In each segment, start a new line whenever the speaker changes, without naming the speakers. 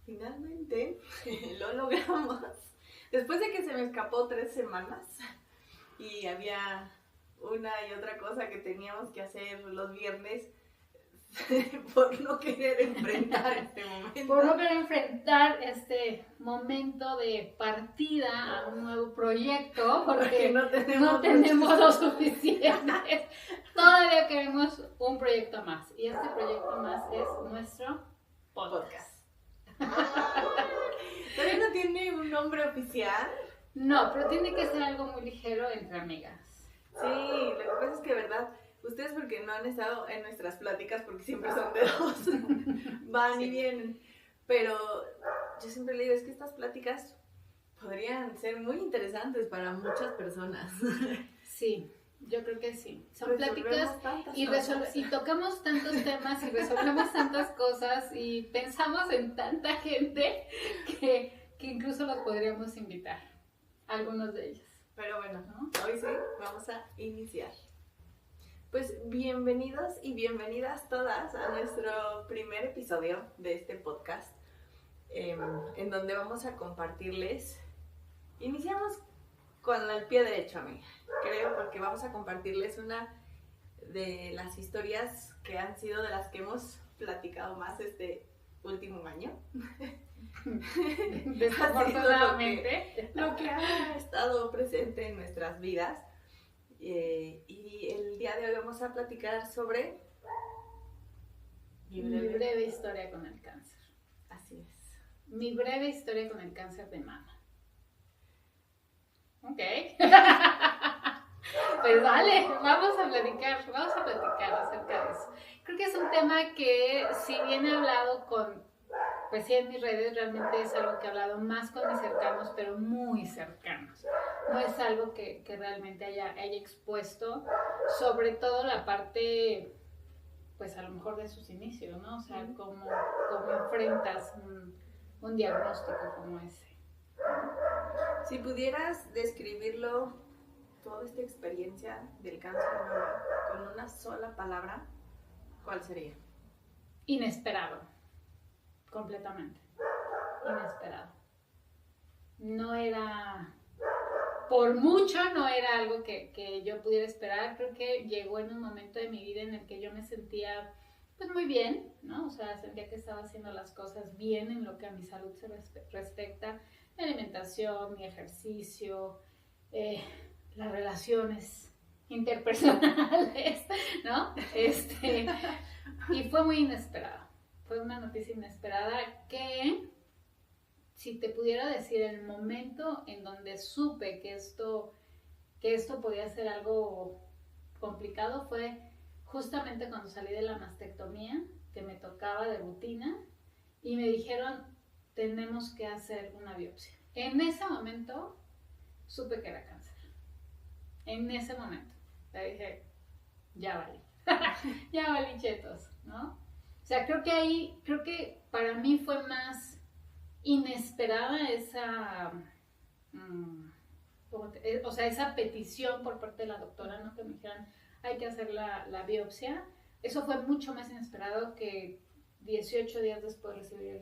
finalmente lo logramos. Después de que se me escapó 3 semanas y había una y otra cosa que teníamos que hacer los viernes por no querer enfrentar este momento.
Por no querer enfrentar este momento de partida a un nuevo proyecto, porque no tenemos lo suficiente. Todavía queremos un proyecto más. Y este proyecto más es nuestro podcast.
¿Todavía no tiene un nombre oficial?
No, pero tiene que ser algo muy ligero entre amigas.
Sí, lo que pasa es que, ¿verdad? Ustedes porque no han estado en nuestras pláticas, porque siempre son de 2, van y vienen. Pero yo siempre le digo, es que estas pláticas podrían ser muy interesantes para muchas personas.
Sí, yo creo que sí. Son pláticas y tocamos tantos temas y resolvemos tantas cosas y pensamos en tanta gente que incluso los podríamos invitar, algunos de ellos.
Pero bueno, ¿no? Hoy sí, vamos a iniciar. Pues bienvenidos y bienvenidas todas a nuestro primer episodio de este podcast, en donde vamos a compartirles. Iniciamos con el pie derecho, amiga, creo, porque vamos a compartirles una de las historias que han sido de las que hemos platicado más este último año.
Desafortunadamente.
Lo que ha estado presente en nuestras vidas. Y el día de hoy vamos a platicar sobre
mi breve historia con el cáncer.
Así es.
Mi breve historia con el cáncer de mama. Ok. Pues vale, vamos a platicar acerca de eso. Creo que es un tema que, si bien he hablado pues sí, en mis redes, realmente es algo que he hablado más con mis cercanos, pero muy cercanos. No es algo que realmente haya expuesto, sobre todo la parte, pues a lo mejor de sus inicios, ¿no? O sea, cómo enfrentas un diagnóstico como ese.
Si pudieras describirlo, toda esta experiencia del cáncer de mama, con una sola palabra, ¿cuál sería?
Inesperado. Completamente. Inesperado. No era, por mucho no era algo que yo pudiera esperar. Creo que llegó en un momento de mi vida en el que yo me sentía pues muy bien, ¿no? O sea, sentía que estaba haciendo las cosas bien en lo que a mi salud se respecta, mi alimentación, mi ejercicio, las relaciones interpersonales, ¿no? Y fue muy inesperado. Fue una noticia inesperada que, si te pudiera decir, el momento en donde supe que esto podía ser algo complicado fue justamente cuando salí de la mastectomía, que me tocaba de rutina, y me dijeron, tenemos que hacer una biopsia. En ese momento supe que era cáncer. En ese momento. Le dije, ya valí. Ya valí chetos, ¿no? O sea, creo que para mí fue más inesperada esa petición por parte de la doctora, ¿no? Que me dijeran, hay que hacer la biopsia. Eso fue mucho más inesperado que 18 días después de recibir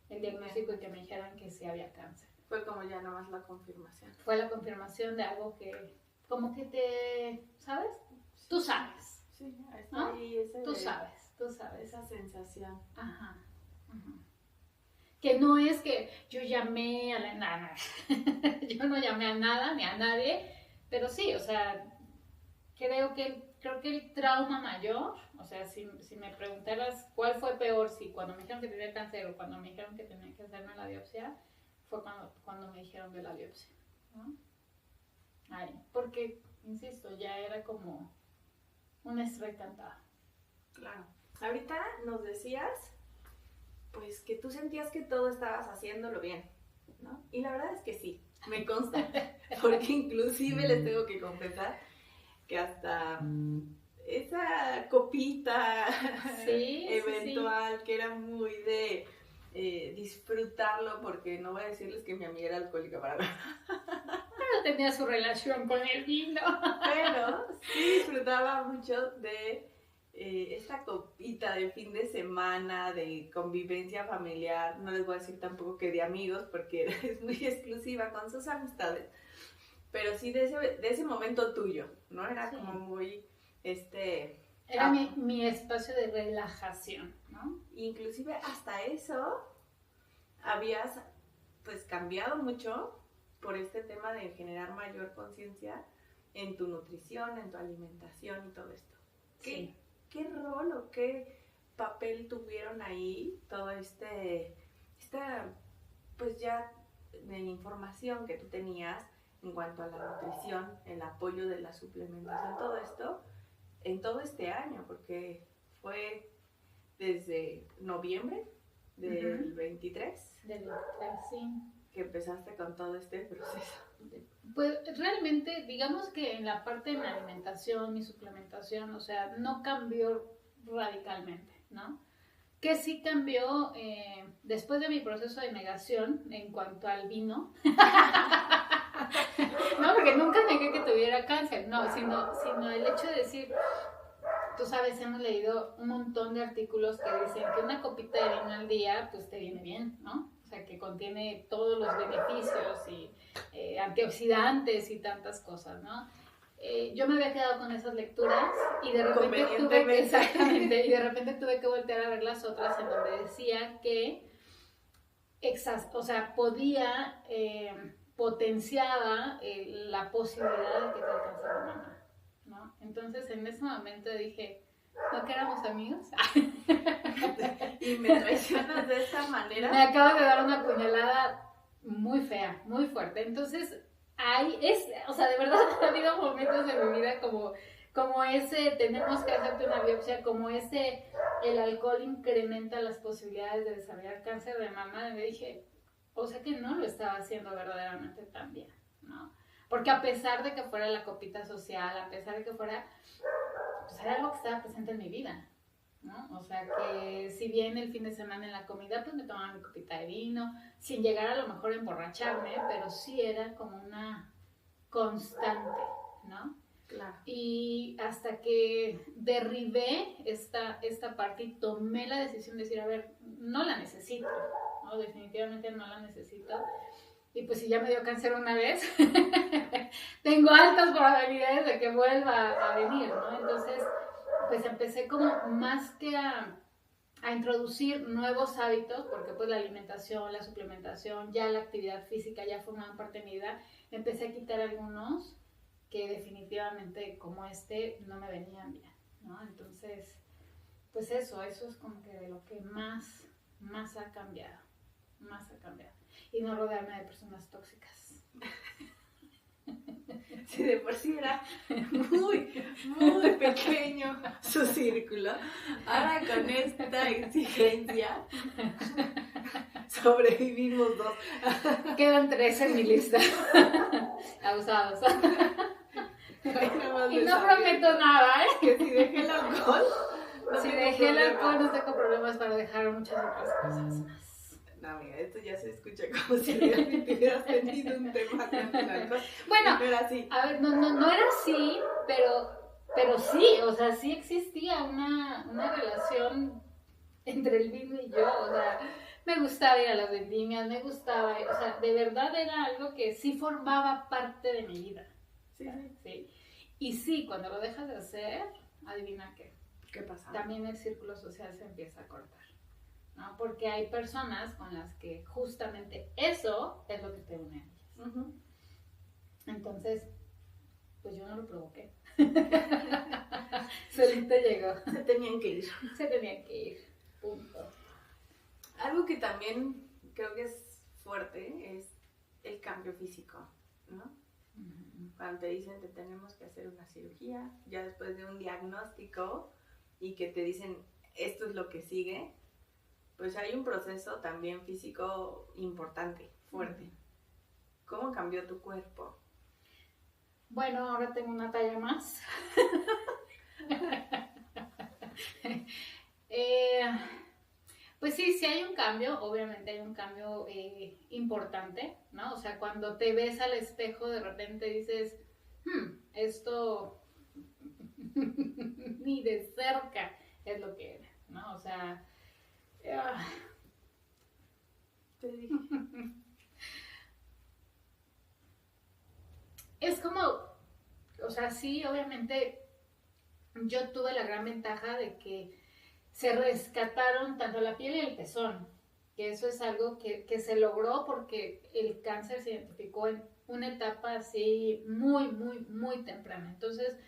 el diagnóstico y que me dijeran que sí había cáncer.
Fue como ya nomás la confirmación.
Fue la confirmación de algo que, como que ¿sabes? Tú sabes.
Sí, está
¿no?
ahí
Tú sabes.
Esa sensación.
Ajá. Que no es que yo llamé a nada. Yo no llamé a nada ni a nadie, pero sí, o sea, creo que el trauma mayor, o sea, si me preguntaras cuál fue peor, si cuando me dijeron que tenía cáncer o cuando me dijeron que tenía que hacerme la biopsia, fue cuando me dijeron de la biopsia, ¿no? Ay, porque, insisto, ya era como una estrella cantada.
Claro. Ahorita nos decías, pues, que tú sentías que todo estabas haciciéndolo bien, ¿no? Y la verdad es que sí, me consta, porque inclusive les tengo que confesar que hasta esa copita eventual, que era muy de disfrutarlo, porque no voy a decirles que mi amiga era alcohólica para nada.
Pero tenía su relación con el vino.
Pero sí disfrutaba mucho de esta copita de fin de semana, de convivencia familiar, no les voy a decir tampoco que de amigos, porque es muy exclusiva con sus amistades, pero sí de ese momento tuyo, ¿no? Era como muy,
Era mi espacio de relajación, ¿no?
Inclusive hasta eso habías, pues, cambiado mucho por este tema de generar mayor conciencia en tu nutrición, en tu alimentación y todo esto. ¿Qué rol o qué papel tuvieron ahí todo esta, pues ya, de información que tú tenías en cuanto a la nutrición, el apoyo de la suplementación, todo esto, en todo este año? Porque fue desde noviembre del 23.
Del 23, sí.
Que empezaste con todo este proceso.
Pues realmente, digamos que en la parte de mi alimentación, mi suplementación, o sea, no cambió radicalmente, ¿no? Que sí cambió después de mi proceso de negación en cuanto al vino. No, porque nunca negué que tuviera cáncer, no, sino el hecho de decir, tú sabes, hemos leído un montón de artículos que dicen que una copita de vino al día, pues te viene bien, ¿no? O sea, que contiene todos los beneficios y antioxidantes y tantas cosas, ¿no? Yo me había quedado con esas lecturas y de repente tuve que voltear a ver las otras en donde decía que podía, potenciaba la posibilidad de que te alcanzara la mama, ¿no? Entonces en ese momento dije, ¿no que éramos amigos?
Y me traicionas de esa manera.
Me acabas de dar una puñalada muy fea, muy fuerte. Entonces, de verdad ha habido momentos en mi vida como ese, tenemos que hacerte una biopsia, como ese, el alcohol incrementa las posibilidades de desarrollar cáncer de mama. Y me dije, o sea que no lo estaba haciendo verdaderamente tan bien, ¿no? Porque a pesar de que fuera la copita social, a pesar de que fuera, pues era algo que estaba presente en mi vida, ¿no? O sea que si bien el fin de semana en la comida pues me tomaba mi copita de vino, sin llegar a lo mejor a emborracharme, pero sí era como una constante, ¿no?
Claro.
Y hasta que derribé esta parte y tomé la decisión de decir, a ver, no la necesito, ¿no? Definitivamente no la necesito. Y pues si ya me dio cáncer una vez, tengo altas probabilidades de que vuelva a venir, ¿no? Entonces, pues empecé como más que a introducir nuevos hábitos, porque pues la alimentación, la suplementación, ya la actividad física ya formaban parte de mi vida. Empecé a quitar algunos que definitivamente como no me venían bien, ¿no? Entonces, pues eso es como que de lo que más ha cambiado. Y no rodearme de personas tóxicas.
Si de por sí era muy, muy pequeño su círculo, ahora con esta exigencia sobrevivimos 2.
Quedan 3 en mi lista. Abusados. Y no prometo nada, ¿eh?
Que si dejé el alcohol,
no tengo problemas para dejar muchas otras cosas más.
No, amiga, esto ya se escucha como si realmente hubieras tenido un tema con el alcohol.
Bueno,
no era así.
A ver, no era así, pero sí, o sea, sí existía una relación entre el vino y yo, o sea, me gustaba ir a las vendimias, o sea, de verdad era algo que sí formaba parte de mi vida. Sí. Y sí, cuando lo dejas de hacer, adivina qué.
¿Qué pasa?
También el círculo social se empieza a cortar, ¿no? Porque hay personas con las que justamente eso es lo que te une a ellas.
Uh-huh.
Entonces, pues yo no lo provoqué. Solito llegó.
Se tenían que
ir. Punto.
Algo que también creo que es fuerte es el cambio físico, ¿no? Uh-huh. Cuando te dicen que tenemos que hacer una cirugía, ya después de un diagnóstico y que te dicen esto es lo que sigue, pues hay un proceso también físico importante, fuerte. Uh-huh. ¿Cómo cambió tu cuerpo?
Bueno, ahora tengo una talla más. Pues sí hay un cambio, obviamente hay un cambio importante, ¿no? O sea, cuando te ves al espejo de repente dices, esto Ni de cerca es lo que era, ¿no? O sea,
te dije.
Es como, o sea, sí, obviamente yo tuve la gran ventaja de que se rescataron tanto la piel y el pezón, que eso es algo que se logró porque el cáncer se identificó en una etapa así muy temprana. Entonces,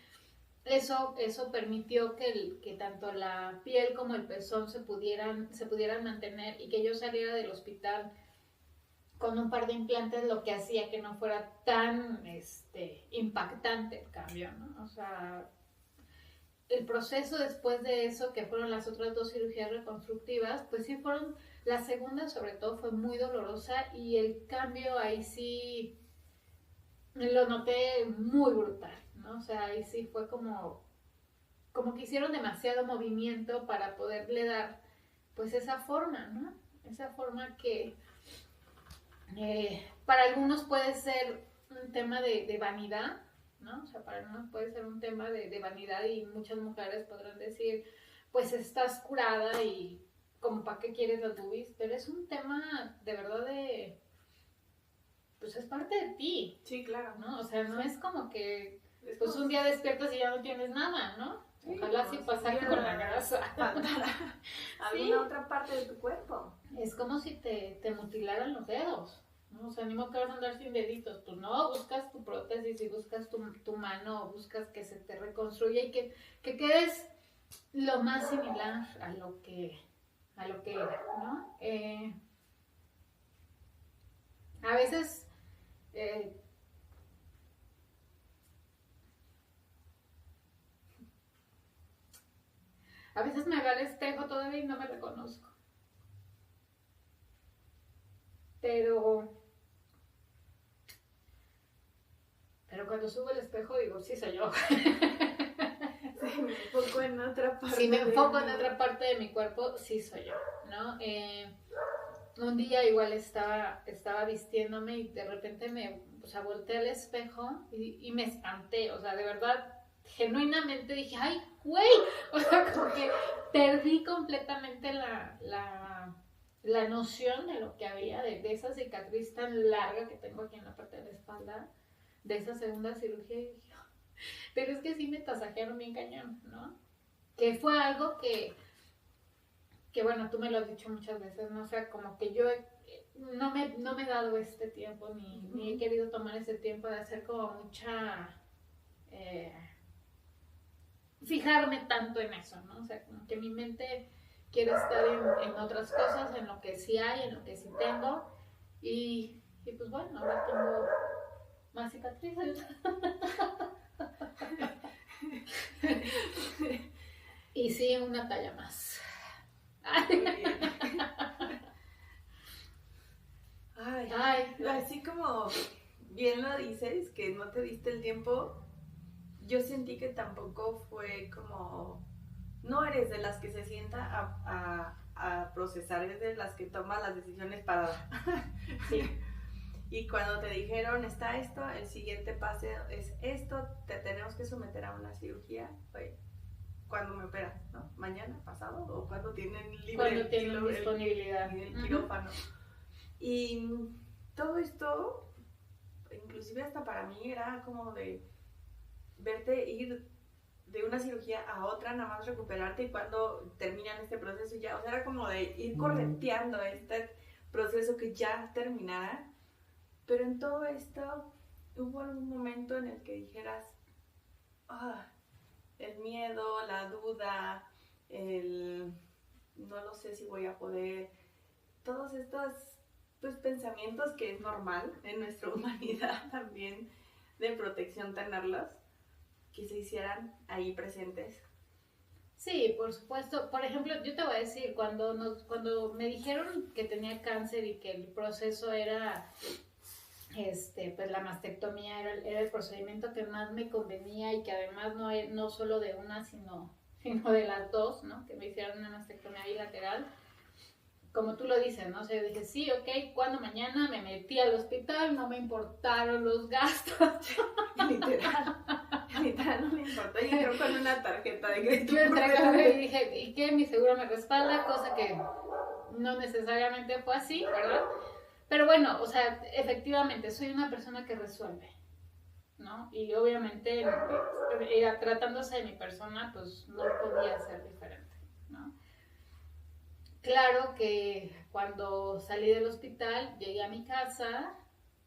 eso permitió que tanto la piel como el pezón se pudieran mantener y que yo saliera del hospital con un par de implantes, lo que hacía que no fuera tan impactante el cambio, ¿no? O sea, el proceso después de eso, que fueron las otras 2 cirugías reconstructivas, pues sí fueron, la segunda sobre todo fue muy dolorosa y el cambio ahí sí lo noté muy brutal, ¿no? O sea, ahí sí fue como que hicieron demasiado movimiento para poderle dar pues esa forma, ¿no? Esa forma que para algunos puede ser un tema de vanidad, ¿no? O sea, para algunos puede ser un tema de vanidad y muchas mujeres podrán decir, pues estás curada y como para qué quieres las boobies, pero es un tema de verdad pues es parte de ti.
Sí, claro.
¿No? O sea, no es como que pues un día despiertas y ya no tienes nada, ¿no?
Sí,
ojalá sí pasara con la grasa.
Alguna otra parte de tu cuerpo.
Es como si te mutilaran los dedos, ¿no? O sea, ni modo que vas a andar sin deditos. Pues no, buscas tu prótesis y buscas tu mano, buscas que se te reconstruya y que quedes lo más similar a lo que era, ¿no? A veces me veo al espejo todavía y no me reconozco. Pero cuando subo el espejo digo, sí soy yo.
Si me enfoco en otra parte.
Si me enfoco en otra parte de mi cuerpo, sí soy yo, ¿no? Un día igual estaba vistiéndome y de repente volteé al espejo y me espanté, o sea, de verdad, genuinamente dije, ¡ay, güey! O sea, como que perdí completamente la noción de lo que había, de esa cicatriz tan larga que tengo aquí en la parte de la espalda, de esa segunda cirugía, y dije, pero es que sí me tasajearon bien cañón, ¿no? Que fue algo que bueno, tú me lo has dicho muchas veces, ¿no? O sea, como que yo no me he dado este tiempo, ni he querido tomar ese tiempo de hacer como mucha... fijarme tanto en eso, ¿no? O sea, como que mi mente quiere estar en otras cosas, en lo que sí hay, en lo que sí tengo, y pues bueno, ahora tengo más cicatrices. Y sí, una talla más.
Ay, así como bien lo dices, que no te diste el tiempo, yo sentí que tampoco fue como, no eres de las que se sienta a procesar, eres de las que toma las decisiones paradas.
Sí.
Y cuando te dijeron, está esto, el siguiente paso es esto, te tenemos que someter a una cirugía, oye, ¿cuándo me operan? ¿No? ¿Mañana? ¿Pasado? ¿O cuándo tienen libre?
Cuando tienen disponibilidad.
El quirófano. Y todo esto, inclusive hasta para mí, era como de verte ir de una cirugía a otra, nada más recuperarte y cuando terminan este proceso ya, o sea, era como de ir correteando este proceso que ya terminara. Pero en todo esto, ¿hubo algún momento en el que dijeras, el miedo, la duda, no lo sé si voy a poder, todos estos pues, pensamientos que es normal en nuestra humanidad también de protección tenerlos, que se hicieran ahí presentes?
Sí, por supuesto. Por ejemplo, yo te voy a decir, cuando me dijeron que tenía cáncer y que el proceso era... pues la mastectomía era el procedimiento que más me convenía y que además no solo de una, sino de las dos, ¿no? Que me hicieron una mastectomía bilateral. Como tú lo dices, ¿no? O sea, yo dije, sí, ok, ¿cuándo? Mañana me metí al hospital, no me importaron los gastos.
Literal. Literal no le importó y entró con una tarjeta de crédito.
Yo entré y dije, ¿y qué? Mi seguro me respalda, cosa que no necesariamente fue así, ¿verdad? Pero bueno, o sea, efectivamente, soy una persona que resuelve, ¿no? Y obviamente, tratándose de mi persona, pues no podía ser diferente, ¿no? Claro que cuando salí del hospital, llegué a mi casa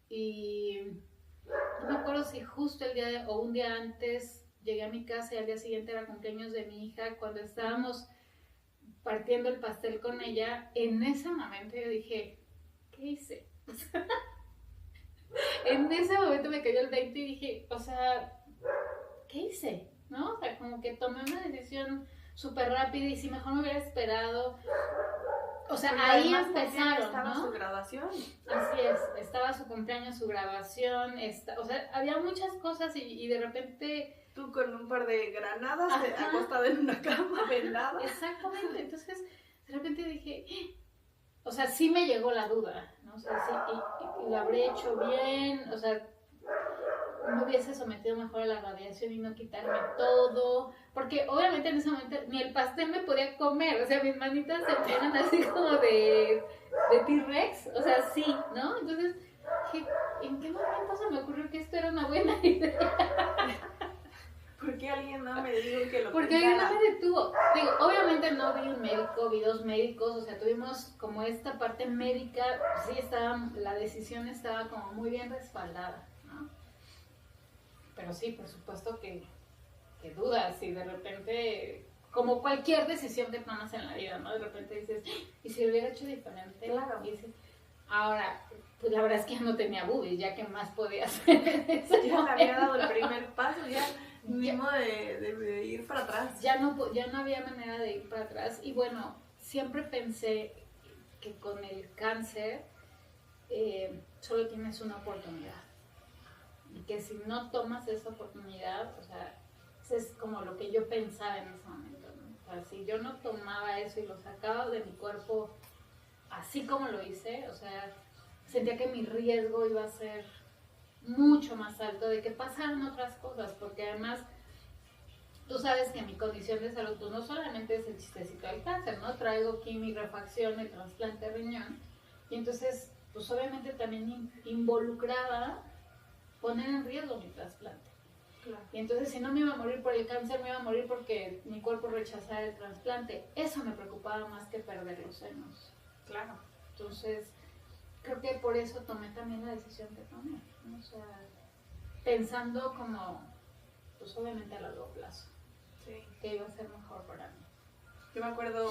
y no me acuerdo si justo el día o un día antes llegué a mi casa y al día siguiente era cumpleaños de mi hija. Cuando estábamos partiendo el pastel con ella, en ese momento yo dije, ¿qué hice? En ese momento me cayó el 20 y dije, o sea, ¿qué hice? ¿No? O sea, como que tomé una decisión súper rápida y si mejor me hubiera esperado. O sea,
porque
ahí
empezaron,
estaba,
¿no? Su
graduación. Así es, estaba su cumpleaños, su graduación, o sea, había muchas cosas y de repente...
Tú con un par de granadas acostada en una cama, vendada.
Exactamente, entonces de repente dije, o sea, sí me llegó la duda, ¿no? O sea, sí, y lo habré hecho bien, o sea, me hubiese sometido mejor a la radiación y no quitarme todo, porque obviamente en ese momento ni el pastel me podía comer, o sea, mis manitas se ponen así como de T-Rex, o sea, sí, ¿no? Entonces dije, ¿en qué momento se me ocurrió que esto era una buena idea?
¿Por qué alguien no me dijo que lo
Porque alguien no me detuvo. Digo, obviamente no vi un médico, vi dos médicos, o sea, tuvimos como esta parte médica, sí estaba, la decisión estaba como muy bien respaldada, ¿no? Pero sí, por supuesto que dudas y de repente, como cualquier decisión que tomas en la vida, ¿no? De repente dices, ¿y si lo hubiera hecho diferente?
Claro.
Y dices, ahora, pues la verdad es que ya no tenía boobies, ya que más podía hacer.
Ya le había dado el primer paso, ya mismo de ir para atrás.
Ya no había manera de ir para atrás. Y bueno, siempre pensé que con el cáncer solo tienes una oportunidad. Y que si no tomas esa oportunidad, o sea, eso es como lo que yo pensaba en ese momento, ¿no? O sea, si yo no tomaba eso y lo sacaba de mi cuerpo así como lo hice, o sea, sentía que mi riesgo iba a ser mucho más alto de que pasaran otras cosas, porque además tú sabes que mi condición de salud pues no solamente es el chistecito del cáncer, ¿no? Traigo quimio-refracción y trasplante de riñón, y entonces pues obviamente también involucraba poner en riesgo mi trasplante.
Claro.
Y entonces si no me iba a morir por el cáncer, me iba a morir porque mi cuerpo rechazara el trasplante. Eso me preocupaba más que perder los senos.
Claro.
Entonces, creo que por eso tomé también la decisión que tomé, ¿no? O sea, pensando como, pues obviamente a largo plazo,
sí,
que iba a ser mejor para mí.
Yo me acuerdo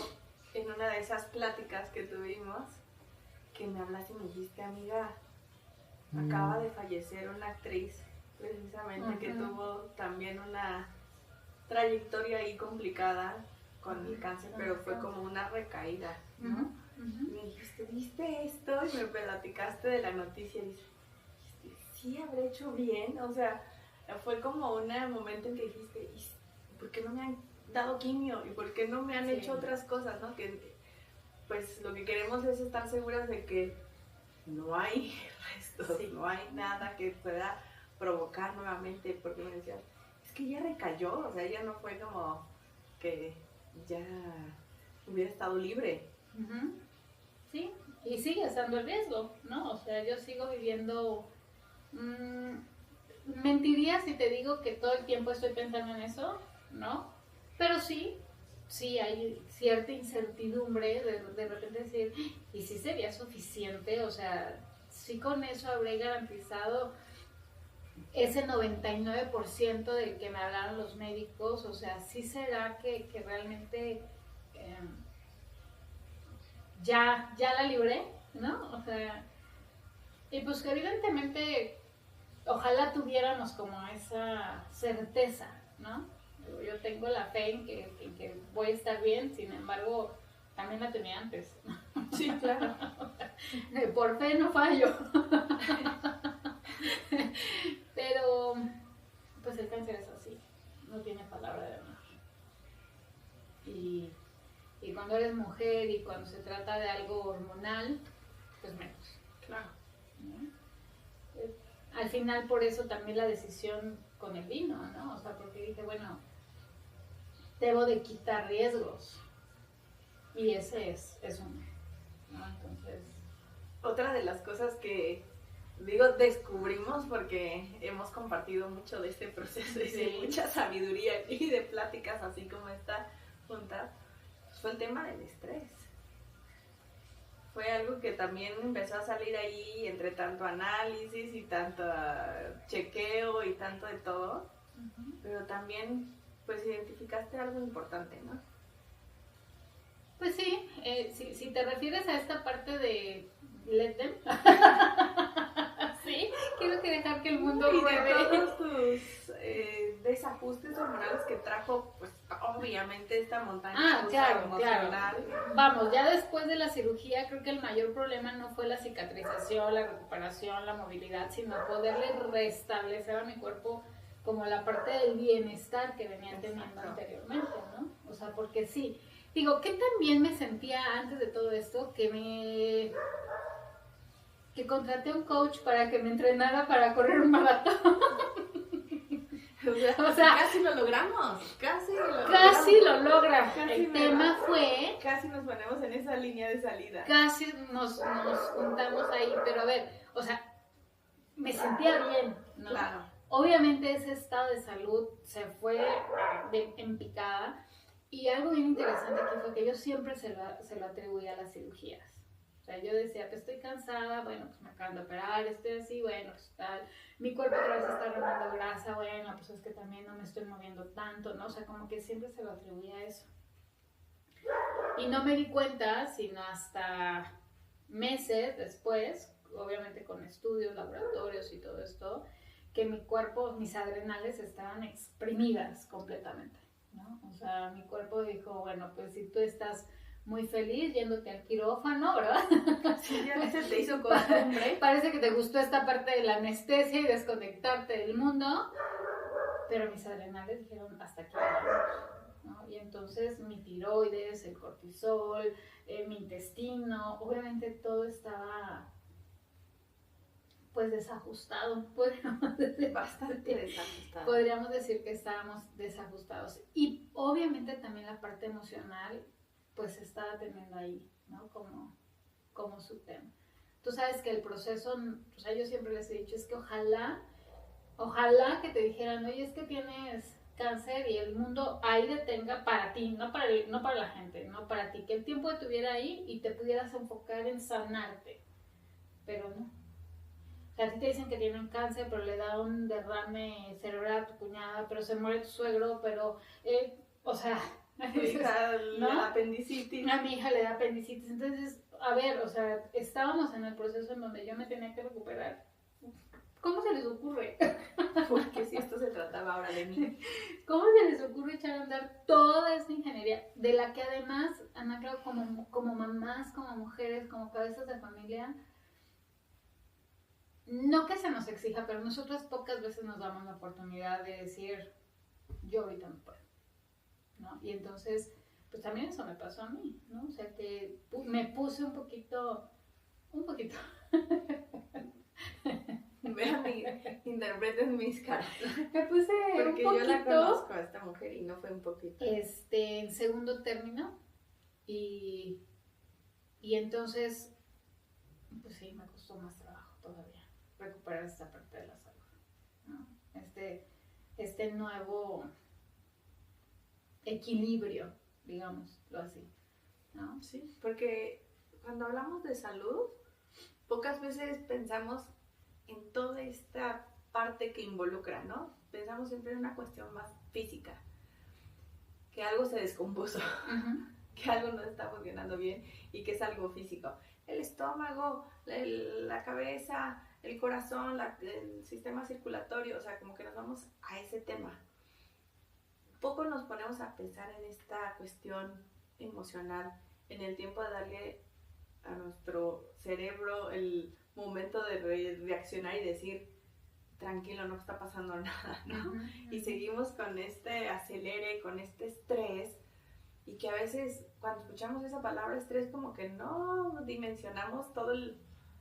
en una de esas pláticas que tuvimos, que me hablaste y me dijiste, amiga, acaba de fallecer una actriz, precisamente, que tuvo también una trayectoria ahí complicada con el cáncer, pero fue como una recaída, ¿no? Me dijiste, ¿viste esto? Y me platicaste de la noticia y dijiste, ¿sí habré hecho bien? O sea, fue como un momento en que dijiste, ¿por qué no me han dado quimio? ¿Y por qué no me han hecho otras cosas? ¿No? Que, pues lo que queremos es estar seguras de que no hay restos, no hay nada que pueda provocar nuevamente, porque me decías, es que ya recayó, o sea, ya no fue como que ya hubiera estado libre.
Sí, y sigue estando el riesgo, ¿no? O sea, yo sigo viviendo... mentiría si te digo que todo el tiempo estoy pensando en eso, ¿no? Pero sí hay cierta incertidumbre de repente decir, ¿y si sería suficiente? O sea, sí con eso habré garantizado ese 99% del que me hablaron los médicos, o sea, sí será que realmente ya la libré, ¿no? O sea, y pues que evidentemente ojalá tuviéramos como esa certeza, ¿no? Yo tengo la fe en que voy a estar bien, sin embargo, también la tenía antes.
Sí, claro.
Por fe no fallo. Pero, pues el cáncer es así, no tiene palabra de honor. Y cuando eres mujer y cuando se trata de algo hormonal, pues menos.
Claro.
¿No? al final por eso también la decisión con el vino, ¿no? O sea, porque dije, bueno, debo de quitar riesgos. Y ese es uno, ¿no? Entonces...
Otra de las cosas que, digo, descubrimos porque hemos compartido mucho de este proceso y de mucha sabiduría y de pláticas así como esta junta, pues fue el tema del estrés. Fue algo que también empezó a salir ahí entre tanto análisis y tanto chequeo y tanto de todo, pero también pues identificaste algo importante, ¿no?
Pues sí, si te refieres a esta parte de let them, sí, quiero que dejar que el mundo
ruede. Y de todos tus desajustes hormonales que trajo, pues obviamente esta montaña rusa emocional.
Claro. Vamos, ya después de la cirugía creo que el mayor problema no fue la cicatrización, la recuperación, la movilidad, sino poderle restablecer a mi cuerpo como la parte del bienestar que venía teniendo anteriormente, ¿no? O sea, porque sí, digo, que también me sentía antes de todo esto que contraté a un coach para que me entrenara para correr un maratón.
O sea, casi lo logramos, casi
lo logra. El tema fue...
Casi nos ponemos en esa línea de salida.
Casi nos juntamos ahí, pero a ver, o sea, me sentía bien, ¿no?
Claro.
Obviamente ese estado de salud se fue en picada, y algo bien interesante aquí fue que yo siempre se lo atribuía a las cirugías. O sea, yo decía, pues estoy cansada, bueno, pues me acaban de operar, estoy así, bueno, pues tal, mi cuerpo otra vez está remando grasa, bueno, pues es que también no me estoy moviendo tanto, ¿no? O sea, como que siempre se lo atribuía a eso. Y no me di cuenta, sino hasta meses después, obviamente con estudios, laboratorios y todo esto, que mi cuerpo, mis adrenales estaban exprimidas completamente, ¿no? O sea, mi cuerpo dijo, bueno, pues si tú estás muy feliz yéndote al quirófano, ¿verdad?
Sí, ya se te hizo costumbre.
Parece que te gustó esta parte de la anestesia y desconectarte del mundo, pero mis adrenales dijeron, hasta aquí vamos, ¿no? Y entonces mi tiroides, el cortisol, mi intestino, obviamente todo estaba pues desajustado, podríamos decir.
Bastante desajustado.
Podríamos decir que estábamos desajustados. Y obviamente también la parte emocional pues estaba teniendo ahí, ¿no? Como su tema. Tú sabes que el proceso, o sea, yo siempre les he dicho, es que ojalá que te dijeran, oye, es que tienes cáncer y el mundo ahí detenga para ti, no para la gente, no para ti, que el tiempo estuviera ahí y te pudieras enfocar en sanarte, pero no. O sea, a ti te dicen que tienen cáncer, pero le da un derrame cerebral a tu cuñada, pero se muere tu suegro, pero, o sea...
A mi hija le da apendicitis.
A mi hija le da apendicitis. Entonces, a ver, o sea, estábamos en el proceso en donde yo me tenía que recuperar. ¿Cómo se les ocurre?
Porque si esto se trataba ahora de mí.
¿Cómo se les ocurre echar a andar toda esta ingeniería? De la que además, Ana Clau, como mamás, como mujeres, como cabezas de familia, no que se nos exija, pero nosotras pocas veces nos damos la oportunidad de decir, yo ahorita no puedo, ¿no? Y entonces, pues también eso me pasó a mí, ¿no? O sea, que me puse un poquito.
Vean, interpreten mis caras.
Me puse
porque
un poquito.
Yo la conozco a esta mujer y no fue un poquito.
En segundo término, y entonces, pues sí, me costó más trabajo todavía recuperar esta parte de la salud, ¿no? Este nuevo equilibrio, digámoslo así, ¿no?
Sí, porque cuando hablamos de salud, pocas veces pensamos en toda esta parte que involucra, ¿no? Pensamos siempre en una cuestión más física, que algo se descompuso, que algo no está funcionando bien y que es algo físico. El estómago, la cabeza, el corazón, el sistema circulatorio, o sea, como que nos vamos a ese tema. Poco nos ponemos a pensar en esta cuestión emocional, en el tiempo de darle a nuestro cerebro el momento de reaccionar y decir, tranquilo, no está pasando nada, ¿no? Y seguimos con este acelere, con este estrés, y que a veces cuando escuchamos esa palabra estrés como que no dimensionamos todos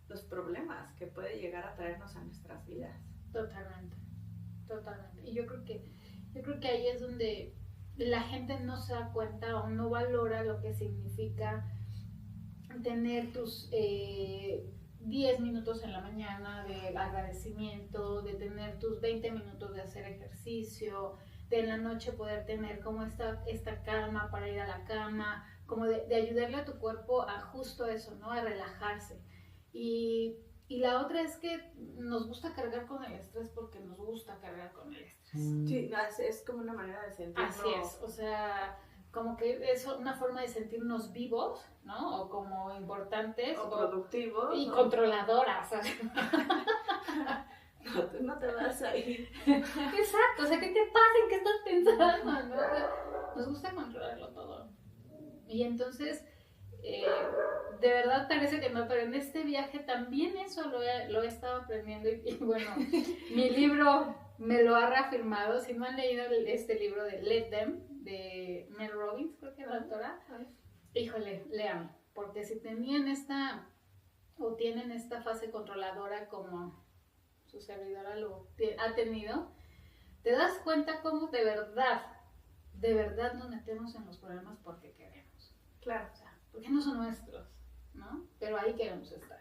los problemas que puede llegar a traernos a nuestras vidas.
Totalmente, totalmente. Y yo creo que ahí es donde la gente no se da cuenta o no valora lo que significa tener tus 10 minutos en la mañana de agradecimiento, de tener tus 20 minutos de hacer ejercicio, de en la noche poder tener como esta calma para ir a la cama, como de ayudarle a tu cuerpo a justo eso, ¿no? A relajarse. Y la otra es que nos gusta cargar con el estrés porque nos gusta cargar con el estrés.
Sí, es como una manera de sentirlo.
Así es, o sea, como que es una forma de sentirnos vivos, ¿no? O como importantes.
O productivos.
Y controladoras.
No, tú no te vas a ir.
Exacto, o sea, ¿qué te pasa? ¿En qué estás pensando? ¿No? Nos gusta controlarlo todo. Y entonces, de verdad parece que no, pero en este viaje también eso lo he estado aprendiendo y bueno, mi libro me lo ha reafirmado. Si no han leído este libro de Let Them, de Mel Robbins, creo que es la autora, híjole, léanlo, porque si tenían tienen esta fase controladora como su servidora lo ha tenido, te das cuenta cómo de verdad nos metemos en los problemas porque queremos.
Claro.
O sea, porque no son nuestros, ¿no? Pero ahí queremos estar.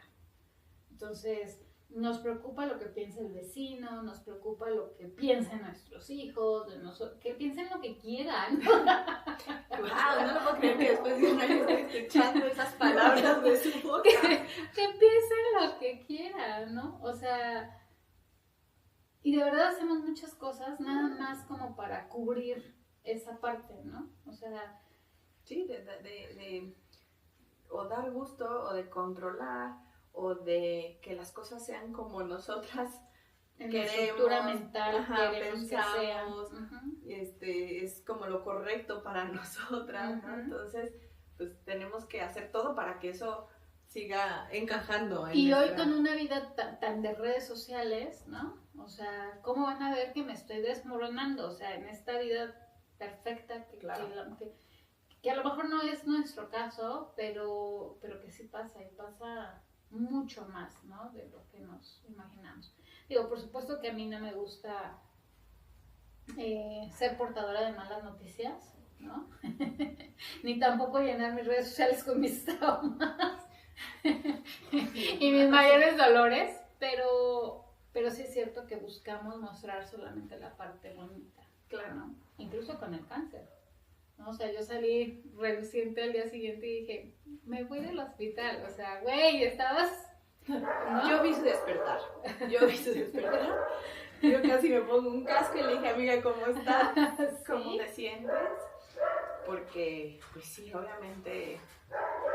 Entonces, nos preocupa lo que piensa el vecino, nos preocupa lo que piensen nuestros hijos, que piensen lo que quieran.
Wow, no lo puedo creer que después de un año estoy escuchando esas palabras de su boca.
Que piensen lo que quieran, ¿no? O sea, y de verdad hacemos muchas cosas nada más como para cubrir esa parte, ¿no? O sea...
Sí, de o dar gusto, o de controlar, o de que las cosas sean como nosotras
en
queremos,
la estructura mental, queremos
pensamos,
que sean.
Es como lo correcto para nosotras, ¿no? Entonces, pues tenemos que hacer todo para que eso siga encajando.
Y hoy con una vida tan de redes sociales, ¿no? O sea, ¿cómo van a ver que me estoy desmoronando? O sea, en esta vida perfecta que a lo mejor no es nuestro caso, pero que sí pasa, y pasa mucho más, ¿no? De lo que nos imaginamos. Digo, por supuesto que a mí no me gusta ser portadora de malas noticias, ¿no? Ni tampoco llenar mis redes sociales con mis traumas y mis mayores dolores, pero sí es cierto que buscamos mostrar solamente la parte bonita,
Claro.
¿no? Incluso con el cáncer, ¿no? O sea, yo salí reluciente al día siguiente y dije, me voy del hospital, o sea, güey, estabas... ¿no?
Yo vi su despertar. Yo casi me pongo un casco y le dije, amiga, ¿cómo estás? ¿Cómo
¿Sí?
te sientes? Porque, pues sí, obviamente,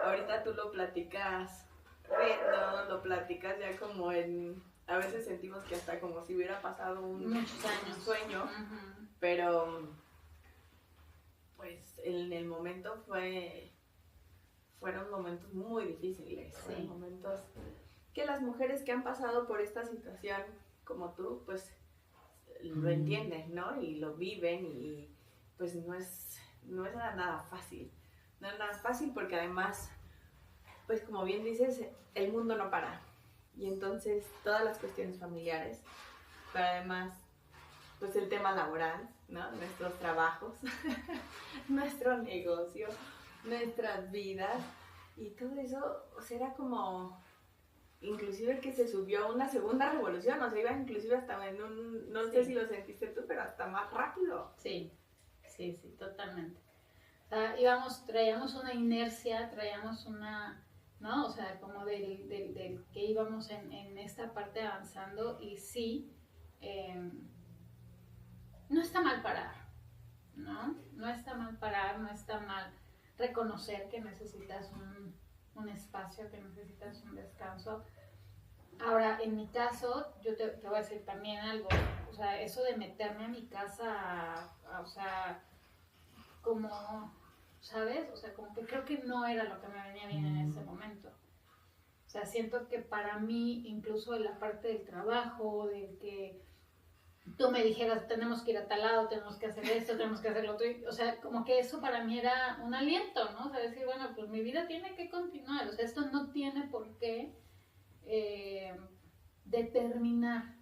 ahorita tú lo platicas riendo, lo platicas ya como a veces sentimos que hasta como si hubiera pasado
Muchos años.
un sueño, pero pues en el momento fueron momentos muy difíciles, fueron momentos que las mujeres que han pasado por esta situación como tú, pues lo entienden, ¿no? Y lo viven y pues no es nada fácil. No es nada fácil porque además, pues como bien dices, el mundo no para. Y entonces todas las cuestiones familiares, pero además, pues el tema laboral, ¿no? Nuestros trabajos, nuestro negocio, nuestras vidas y todo eso, o sea, era como... Inclusive que se subió una segunda revolución, o sea, iba inclusive hasta en un, no sé si lo sentiste tú, pero hasta más rápido.
Sí, totalmente. O sea, traíamos una inercia, traíamos una, ¿no? O sea, como del que íbamos en esta parte avanzando y sí, no está mal parar, ¿no? No está mal parar, no está mal reconocer que necesitas un espacio, que necesitas un descanso. Ahora, en mi caso, yo te voy a decir también algo, o sea, eso de meterme a mi casa, o sea, como, ¿sabes? O sea, como que creo que no era lo que me venía bien en ese momento. O sea, siento que para mí, incluso en la parte del trabajo, de que tú me dijeras, tenemos que ir a tal lado, tenemos que hacer esto, tenemos que hacer lo otro, o sea, como que eso para mí era un aliento, ¿no? O sea, decir, bueno, pues mi vida tiene que continuar, o sea, esto no tiene por qué determinar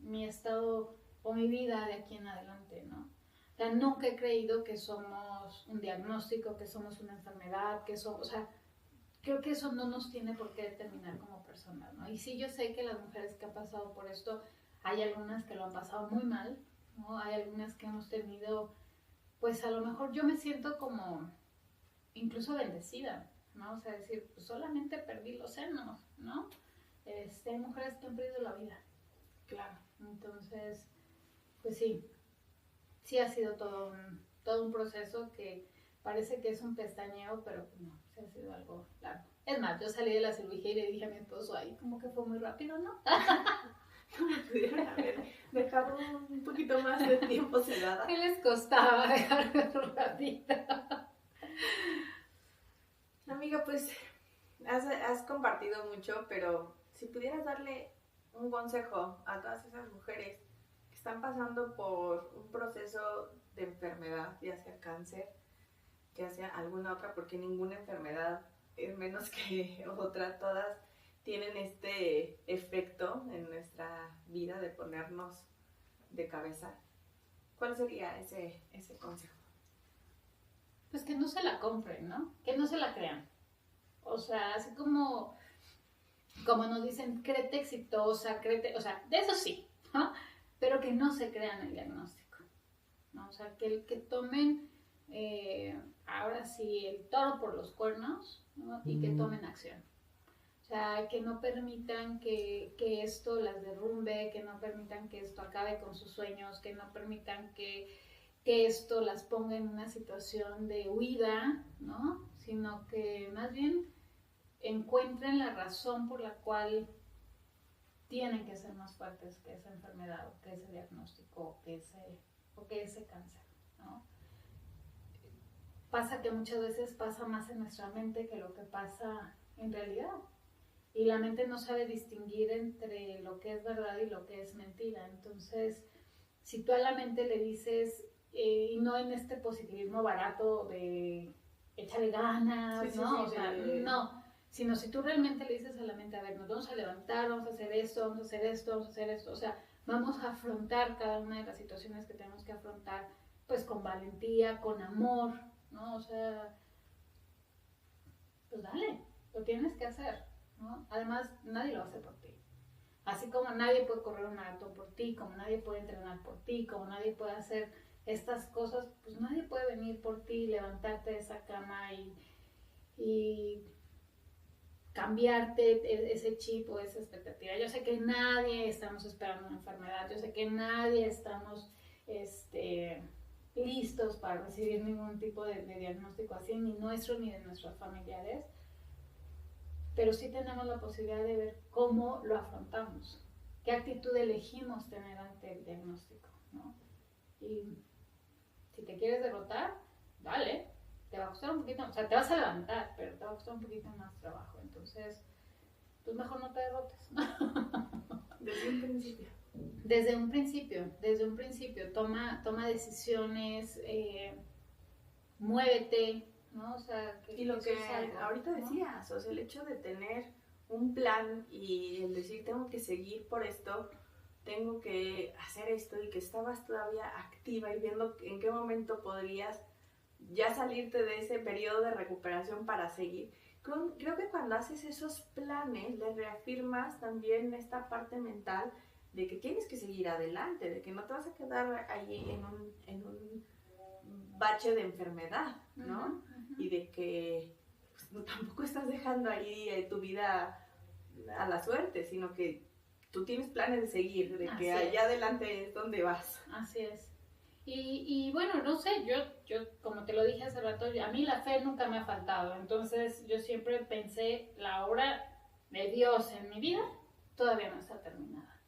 mi estado o mi vida de aquí en adelante, ¿no? O sea, nunca he creído que somos un diagnóstico, que somos una enfermedad, que somos, o sea, creo que eso no nos tiene por qué determinar como personas, ¿no? Y sí, yo sé que las mujeres que han pasado por esto, hay algunas que lo han pasado muy mal, ¿no? Hay algunas que hemos tenido, pues a lo mejor yo me siento como incluso bendecida, ¿no? O sea, decir, pues solamente perdí los senos, ¿no? Hay mujeres que han perdido la vida.
Claro.
Entonces, pues sí ha sido todo un proceso que parece que es un pestañeo, pero no, sí ha sido algo largo. Es más, yo salí de la cirugía y le dije a mi esposo, ahí como que fue muy rápido, ¿no?
No me pudieron haber dejado un poquito más de tiempo sedada.
¿Qué les costaba dejarme un ratito?
Amiga, pues has compartido mucho, pero si pudieras darle un consejo a todas esas mujeres que están pasando por un proceso de enfermedad, ya sea cáncer, ya sea alguna otra, porque ninguna enfermedad es menos que otra, todas tienen este efecto en nuestra vida de ponernos de cabeza. ¿Cuál sería ese consejo?
Pues que no se la compren, ¿no? Que no se la crean. O sea, así como nos dicen, créete exitosa, créete, o sea, de eso sí, ¿no? Pero que no se crean el diagnóstico, ¿no? O sea, que tomen, ahora sí, el toro por los cuernos, ¿no? Y que tomen acción. O sea, que no permitan que esto las derrumbe, que no permitan que esto acabe con sus sueños, que no permitan que esto las ponga en una situación de huida, ¿no? Sino que más bien encuentren la razón por la cual tienen que ser más fuertes que esa enfermedad, o que ese diagnóstico, o que ese cáncer, ¿no? Pasa que muchas veces pasa más en nuestra mente que lo que pasa en realidad. Y la mente no sabe distinguir entre lo que es verdad y lo que es mentira. Entonces, si tú a la mente le dices, y no en este positivismo barato de échale ganas,
sí,
¿no?
Sí,
o sea, no. Sino si tú realmente le dices a la mente, a ver, nos vamos a levantar, vamos a hacer esto, vamos a hacer esto, vamos a hacer esto. O sea, vamos a afrontar cada una de las situaciones que tenemos que afrontar, pues con valentía, con amor, ¿no? O sea, pues dale, lo tienes que hacer, ¿no? Además, nadie lo hace por ti. Así como nadie puede correr un maratón por ti, como nadie puede entrenar por ti, como nadie puede hacer estas cosas, pues nadie puede venir por ti, levantarte de esa cama y cambiarte ese chip o esa expectativa. Yo sé que nadie estamos esperando una enfermedad, yo sé que nadie estamos listos para recibir ningún tipo de diagnóstico así, ni nuestro ni de nuestros familiares, pero sí tenemos la posibilidad de ver cómo lo afrontamos, qué actitud elegimos tener ante el diagnóstico, ¿no? Y si te quieres derrotar, dale, te va a costar un poquito, o sea, te vas a levantar, pero te va a costar un poquito más trabajo, entonces, pues mejor no te derrotes.
Desde un principio.
Desde un principio, toma decisiones, muévete, ¿no? O sea,
y lo que
es algo,
ahorita decías, ¿no? O sea, el hecho de tener un plan y el decir tengo que seguir por esto, tengo que hacer esto, y que estabas todavía activa y viendo en qué momento podrías ya salirte de ese periodo de recuperación para seguir. Creo que cuando haces esos planes le reafirmas también esta parte mental de que tienes que seguir adelante, de que no te vas a quedar ahí en un bache de enfermedad, ¿no? Y de que pues, no, tampoco estás dejando ahí tu vida a la suerte, sino que tú tienes planes de seguir, de que allá adelante es donde vas.
Así es. Y bueno, no sé, yo como te lo dije hace rato, a mí la fe nunca me ha faltado, entonces yo siempre pensé, la obra de Dios en mi vida todavía no está terminada.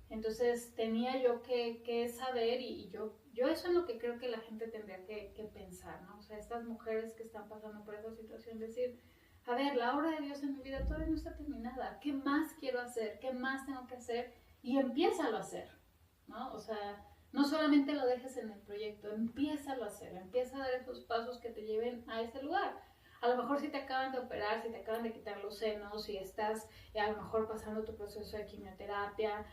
Entonces tenía yo que saber, y yo eso es lo que creo que la gente tendría que pensar, ¿no? O sea, estas mujeres que están pasando por esa situación, decir, a ver, la obra de Dios en mi vida todavía no está terminada, ¿qué más quiero hacer? ¿Qué más tengo que hacer? Y empiézalo a hacer, ¿no? O sea, no solamente lo dejes en el proyecto, empiézalo a hacer, empieza a dar esos pasos que te lleven a ese lugar. A lo mejor si te acaban de operar, si te acaban de quitar los senos, si estás a lo mejor pasando tu proceso de quimioterapia,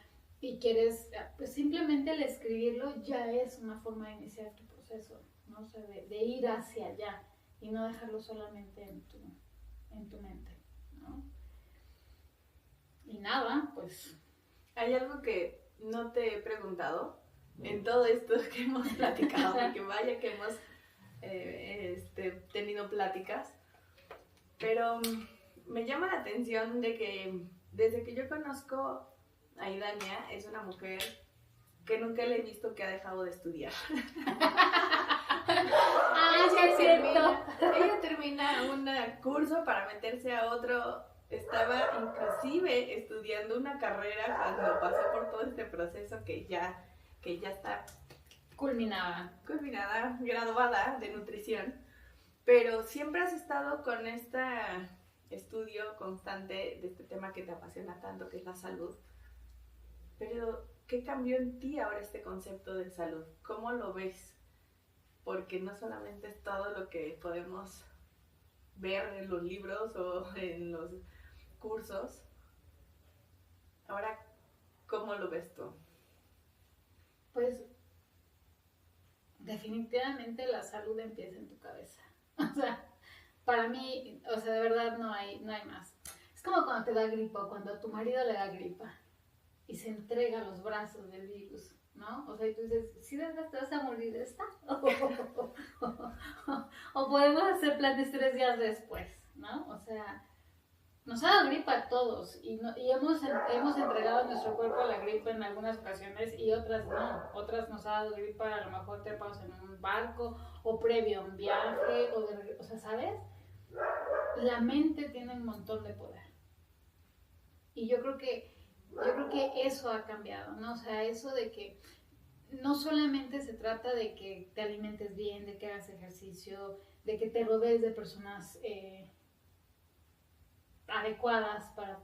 y quieres, pues simplemente el escribirlo ya es una forma de iniciar tu proceso, ¿no? O sea, de ir hacia allá y no dejarlo solamente en tu mente, ¿no? Y nada, pues...
Hay algo que no te he preguntado en todo esto que hemos platicado, porque vaya que hemos tenido pláticas, pero me llama la atención de que desde que yo conozco a Idania, es una mujer que nunca le he visto que ha dejado de estudiar.
Sí es cierto.
Ella termina un curso para meterse a otro. Estaba inclusive estudiando una carrera cuando pasó por todo este proceso que ya está
culminada,
graduada de nutrición. Pero siempre has estado con este estudio constante de este tema que te apasiona tanto, que es la salud. Pero, ¿qué cambió en ti ahora este concepto de salud? ¿Cómo lo ves? Porque no solamente es todo lo que podemos ver en los libros o en los cursos. Ahora, ¿cómo lo ves tú?
Pues definitivamente la salud empieza en tu cabeza. O sea, para mí, o sea, de verdad no hay más. Es como cuando te da gripa, cuando a tu marido le da gripa y se entrega a los brazos del virus, ¿no? O sea, y tú dices, ¿sí de verdad te vas a morir de esta? O podemos hacer planes 3 días después, ¿no? O sea, nos ha dado gripa a todos y hemos entregado nuestro cuerpo a la gripa en algunas ocasiones y otras no. Otras nos ha dado gripa a lo mejor trepados en un barco o previo a un viaje, o sea, ¿sabes? La mente tiene un montón de poder. Y yo creo que eso ha cambiado, ¿no? O sea, eso de que no solamente se trata de que te alimentes bien, de que hagas ejercicio, de que te rodees de personas adecuadas para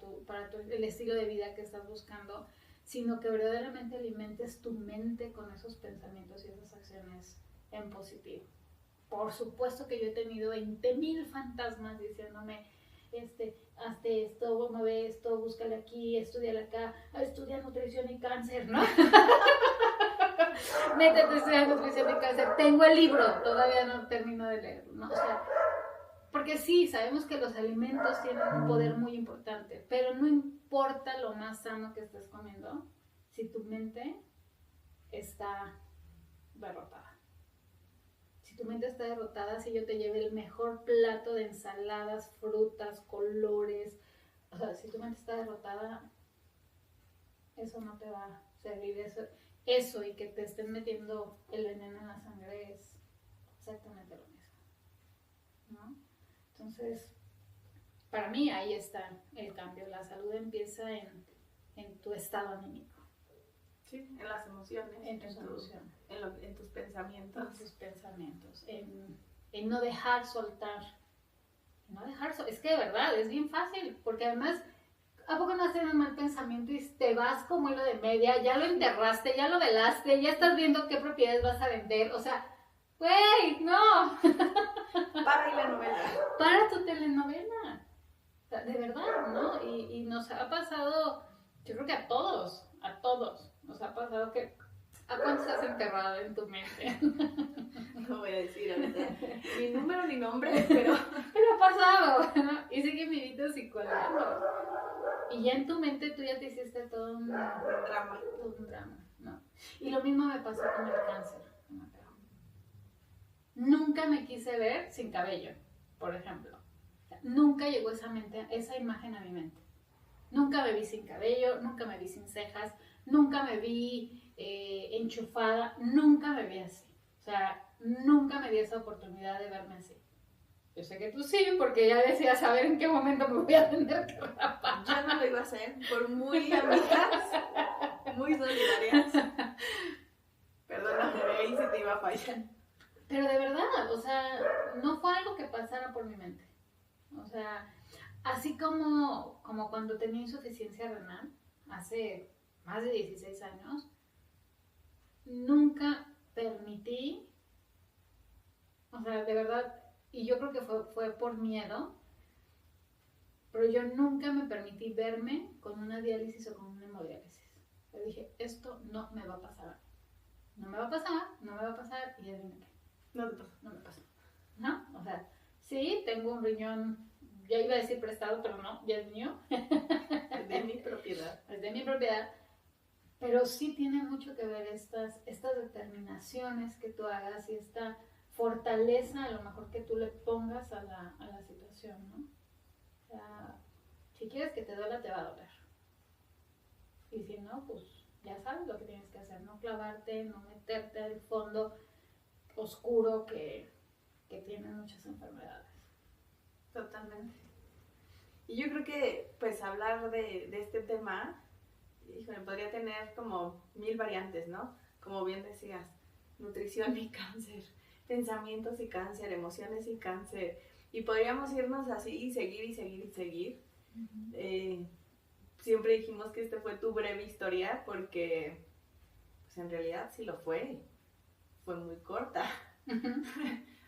el estilo de vida que estás buscando, sino que verdaderamente alimentes tu mente con esos pensamientos y esas acciones en positivo. Por supuesto que yo he tenido 20,000 fantasmas diciéndome, hazte esto, mueve esto, búscale aquí, estudiale acá, estudia nutrición y cáncer, ¿no? Métete a estudiar nutrición y cáncer. Tengo el libro, todavía no termino de leerlo, ¿no? O sea, porque sí, sabemos que los alimentos tienen un poder muy importante, pero no importa lo más sano que estés comiendo si tu mente está derrotada. Si tu mente está derrotada, si yo te lleve el mejor plato de ensaladas, frutas, colores, o sea, si tu mente está derrotada, eso no te va a servir. Eso y que te estén metiendo el veneno en la sangre es exactamente lo mismo, ¿no? Entonces, para mí ahí está el cambio. La salud empieza en tu estado anímico.
Sí, en las emociones.
En tus emociones.
En tus pensamientos.
En tus pensamientos. En no dejar soltar. Es que de verdad, es bien fácil. Porque además, ¿a poco no has tenido un mal pensamiento y te vas como hilo de media? Ya lo enterraste, ya lo velaste, ya estás viendo qué propiedades vas a vender. O sea, ¡güey, no!
Para la novela.
Para tu telenovela. De verdad, ¿no? Y nos ha pasado, yo creo que a todos nos ha pasado que... ¿A cuántos has enterrado en tu mente?
No voy a decir ahorita ni número ni nombre, pero
ha pasado, ¿no? Y sigue vivitos y colgando. Y ya en tu mente tú ya te hiciste todo un drama. ¿No? Y lo mismo me pasó con el cáncer. Nunca me quise ver sin cabello, por ejemplo. Nunca llegó esa imagen a mi mente. Nunca me vi sin cabello, nunca me vi sin cejas, nunca me vi enchufada, nunca me vi así. O sea, nunca me di esa oportunidad de verme así. Yo sé que tú sí, porque ya decías saber en qué momento me voy a tener que rapar.
Yo no lo iba a hacer, por muy amigas, muy solidarias. Perdóname, ahí se te iba a fallar.
Pero de verdad, o sea, no fue algo que pasara por mi mente. O sea, así como cuando tenía insuficiencia renal, hace más de 16 años, nunca permití, o sea, de verdad, y yo creo que fue por miedo, pero yo nunca me permití verme con una diálisis o con una hemodiálisis. Yo dije, esto no me va a pasar. No me va a pasar, no me va a pasar, y adivina qué.
No te pasa.
No me pasó. ¿No? O sea, sí, tengo un riñón, ya iba a decir prestado, pero no, ya es mío.
Es de mi propiedad.
Es de mi propiedad. Pero sí tiene mucho que ver estas determinaciones que tú hagas y esta fortaleza a lo mejor que tú le pongas a la situación, ¿no? O sea, si quieres que te duela, te va a doler. Y si no, pues ya sabes lo que tienes que hacer, no clavarte, no meterte al fondo oscuro que tiene muchas enfermedades.
Totalmente. Y yo creo que, pues, hablar de este tema, híjole, podría tener como 1000 variantes, ¿no? Como bien decías, nutrición y cáncer, pensamientos y cáncer, emociones y cáncer. Y podríamos irnos así y seguir y seguir y seguir. Uh-huh. Siempre dijimos que fue tu breve historia porque, pues, en realidad sí lo fue. Fue muy corta. Uh-huh.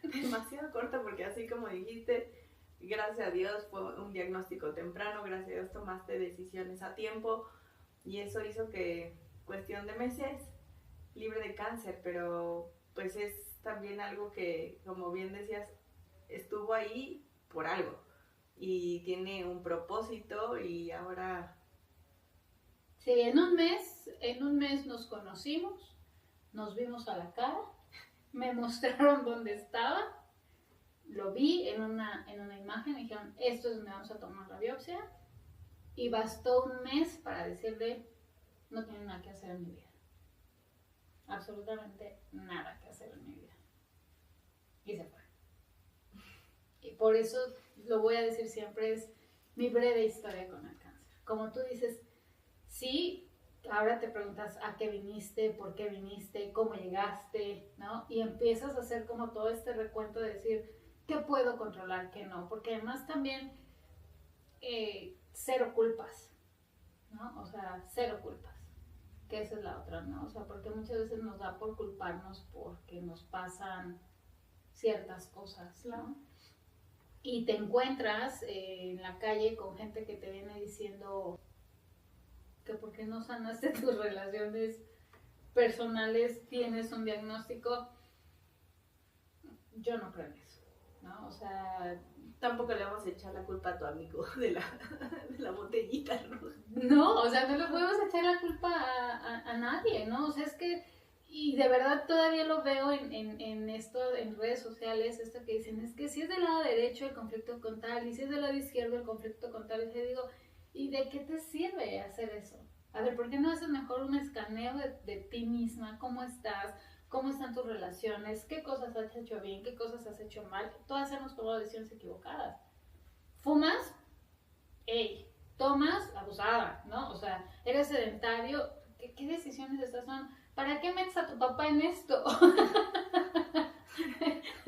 Demasiado corta, porque así como dijiste, gracias a Dios fue un diagnóstico temprano, gracias a Dios tomaste decisiones a tiempo y eso hizo que, cuestión de meses, libre de cáncer, pero pues es también algo que, como bien decías, estuvo ahí por algo y tiene un propósito y ahora...
Sí, en un mes nos conocimos, nos vimos a la cara, me mostraron dónde estaba, lo vi en una imagen, me dijeron, esto es donde vamos a tomar la biopsia, y bastó un mes para decirle, no tiene nada que hacer en mi vida, absolutamente nada que hacer en mi vida, y se fue. Y por eso lo voy a decir siempre, es mi breve historia con el cáncer. Como tú dices, sí, ahora te preguntas a qué viniste, por qué viniste, cómo llegaste, ¿no? Y empiezas a hacer como todo este recuento de decir, ¿qué puedo controlar, qué no? Porque además también cero culpas, ¿no? O sea, cero culpas, que esa es la otra, ¿no? O sea, porque muchas veces nos da por culparnos porque nos pasan ciertas cosas, ¿no? Y te encuentras en la calle con gente que te viene diciendo que por qué no sanaste tus relaciones personales, tienes un diagnóstico. Yo no creo en eso, ¿no? O sea,
tampoco le vamos a echar la culpa a tu amigo de la botellita roja.
No, o sea, no le podemos echar la culpa a nadie, ¿no? O sea, es que, y de verdad todavía lo veo en esto, en redes sociales, esto que dicen, es que si es del lado derecho el conflicto con tal, y si es del lado izquierdo el conflicto con tal, y yo digo, ¿y de qué te sirve hacer eso? A ver, ¿por qué no haces mejor un escaneo de ti misma? ¿Cómo estás? ¿Cómo están tus relaciones? ¿Qué cosas has hecho bien? ¿Qué cosas has hecho mal? Todas hemos tomado decisiones equivocadas. ¿Fumas? ¡Ey! ¿Tomas? Abusada, ¿no? O sea, ¿eres sedentario? ¿Qué decisiones estas son? ¿Para qué metes a tu papá en esto?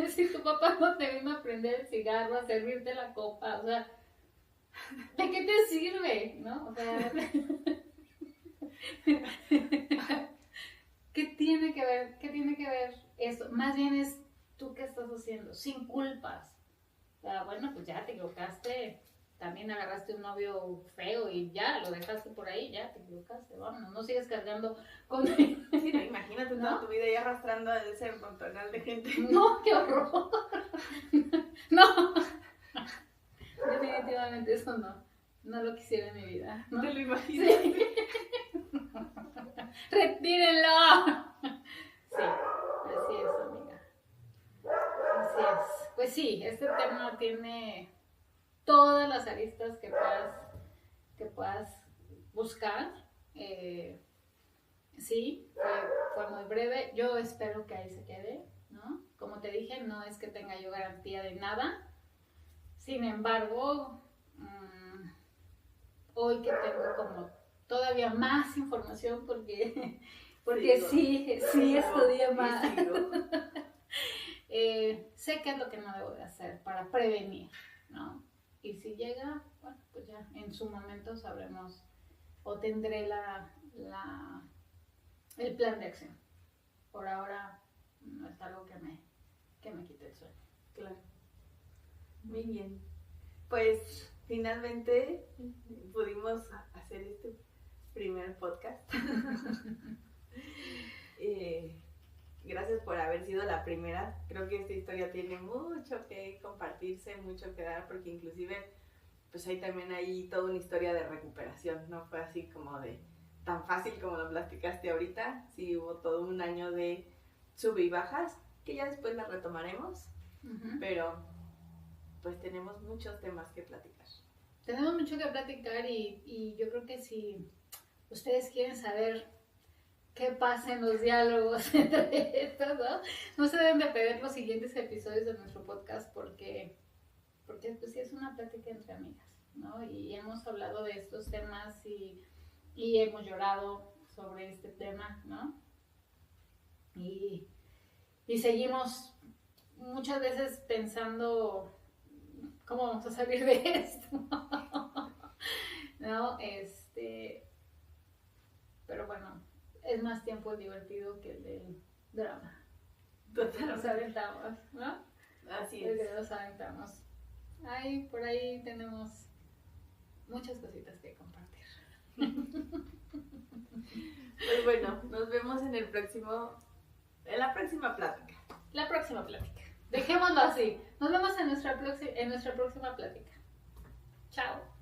Si tu papá no te vino a prender el cigarro, a servirte la copa, o sea, ¿de qué te sirve? ¿No? O sea, ¿qué tiene que ver eso? Más bien es tú qué estás haciendo, sin culpas. O sea, bueno, pues ya te equivocaste, también agarraste un novio feo y ya, lo dejaste por ahí, ya te equivocaste, vámonos, no sigues cargando con él.
Sí, no, imagínate, ¿no? Toda tu vida y arrastrando a ese montonal de gente.
No, qué horror. No, definitivamente eso no lo quisiera en mi vida, ¿no?
¿Te lo imaginas? Sí.
¡Retírenlo! Sí, así es, amiga. Así es. Pues sí, este tema tiene todas las aristas que puedas buscar. Sí, fue muy breve. Yo espero que ahí se quede, ¿no? Como te dije, no es que tenga yo garantía de nada. Sin embargo, hoy que tengo como todavía más información porque sí estudié más. Sé qué es lo que no debo de hacer para prevenir, ¿no? Y si llega, bueno, pues ya en su momento sabremos o tendré el plan de acción. Por ahora no es algo que me quite el sueño.
Claro. Muy bien. Pues finalmente pudimos hacer este primer primer podcast. Gracias por haber sido la primera. Creo que esta historia tiene mucho que compartirse, mucho que dar, porque inclusive pues ahí también hay toda una historia de recuperación. No fue así como de tan fácil como lo platicaste ahorita. Sí hubo todo un año de sube y bajas, que ya después las retomaremos, pero pues tenemos muchos temas que platicar.
Tenemos mucho que platicar y yo creo que si ustedes quieren saber qué pasa en los diálogos entre estos, no se deben de perder los siguientes episodios de nuestro podcast porque pues sí es una plática entre amigas, ¿no? Y hemos hablado de estos temas y hemos llorado sobre este tema, ¿no? Y seguimos muchas veces pensando cómo vamos a salir de esto, ¿no? Pero bueno, es más tiempo divertido que el del drama.
Totalmente.
Nos aventamos, ¿no?
Así es.
El que nos aventamos. Por ahí tenemos muchas cositas que compartir.
Pues bueno, nos vemos en la próxima plática.
La próxima plática. Dejémoslo así. Nos vemos en nuestra próxima plática. Chao.